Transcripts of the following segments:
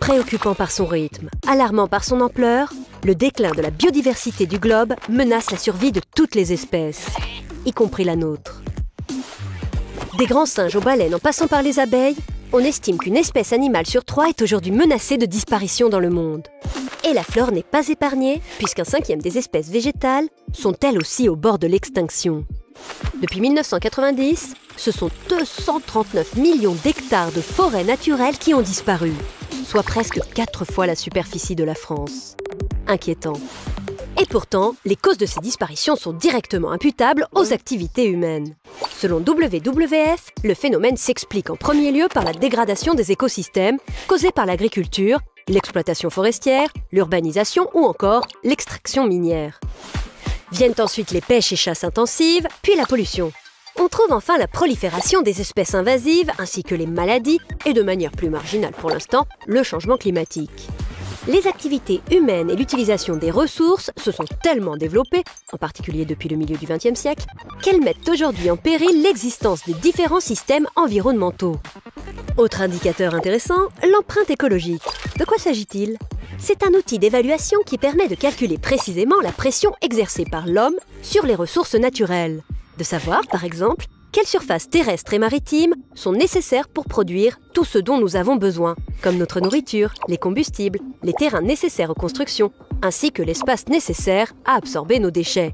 Préoccupant par son rythme, alarmant par son ampleur, le déclin de la biodiversité du globe menace la survie de toutes les espèces, y compris la nôtre. Des grands singes aux baleines en passant par les abeilles, on estime qu'une espèce animale sur 3 est aujourd'hui menacée de disparition dans le monde. Et la flore n'est pas épargnée, puisqu'un cinquième des espèces végétales sont elles aussi au bord de l'extinction. Depuis 1990, ce sont 239 millions d'hectares de forêts naturelles qui ont disparu, soit presque 4 fois la superficie de la France. Inquiétant. Et pourtant, les causes de ces disparitions sont directement imputables aux activités humaines. Selon WWF, le phénomène s'explique en premier lieu par la dégradation des écosystèmes causée par l'agriculture, l'exploitation forestière, l'urbanisation ou encore l'extraction minière. Viennent ensuite les pêches et chasses intensives, puis la pollution. On trouve enfin la prolifération des espèces invasives ainsi que les maladies et de manière plus marginale pour l'instant, le changement climatique. Les activités humaines et l'utilisation des ressources se sont tellement développées, en particulier depuis le milieu du XXe siècle, qu'elles mettent aujourd'hui en péril l'existence des différents systèmes environnementaux. Autre indicateur intéressant, l'empreinte écologique. De quoi s'agit-il? C'est un outil d'évaluation qui permet de calculer précisément la pression exercée par l'homme sur les ressources naturelles. De savoir, par exemple, quelles surfaces terrestres et maritimes sont nécessaires pour produire tout ce dont nous avons besoin, comme notre nourriture, les combustibles, les terrains nécessaires aux constructions, ainsi que l'espace nécessaire à absorber nos déchets.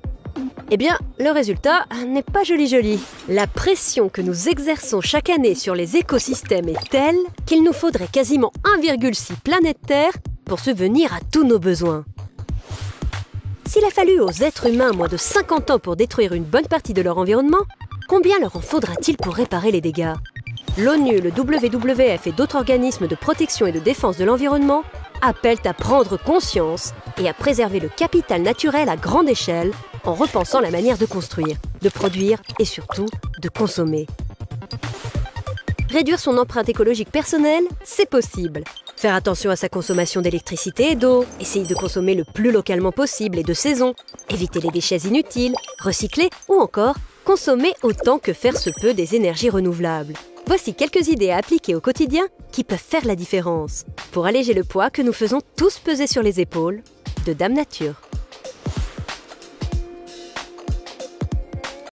Eh bien, le résultat n'est pas joli. La pression que nous exerçons chaque année sur les écosystèmes est telle qu'il nous faudrait quasiment 1,6 planète Terre pour subvenir à tous nos besoins. S'il a fallu aux êtres humains moins de 50 ans pour détruire une bonne partie de leur environnement, combien leur en faudra-t-il pour réparer les dégâts? L'ONU, le WWF et d'autres organismes de protection et de défense de l'environnement appellent à prendre conscience et à préserver le capital naturel à grande échelle en repensant la manière de construire, de produire et surtout de consommer. Réduire son empreinte écologique personnelle, c'est possible. Faire attention à sa consommation d'électricité et d'eau, essayer de consommer le plus localement possible et de saison, éviter les déchets inutiles, recycler ou encore consommer autant que faire se peut des énergies renouvelables. Voici quelques idées à appliquer au quotidien qui peuvent faire la différence pour alléger le poids que nous faisons tous peser sur les épaules de Dame Nature.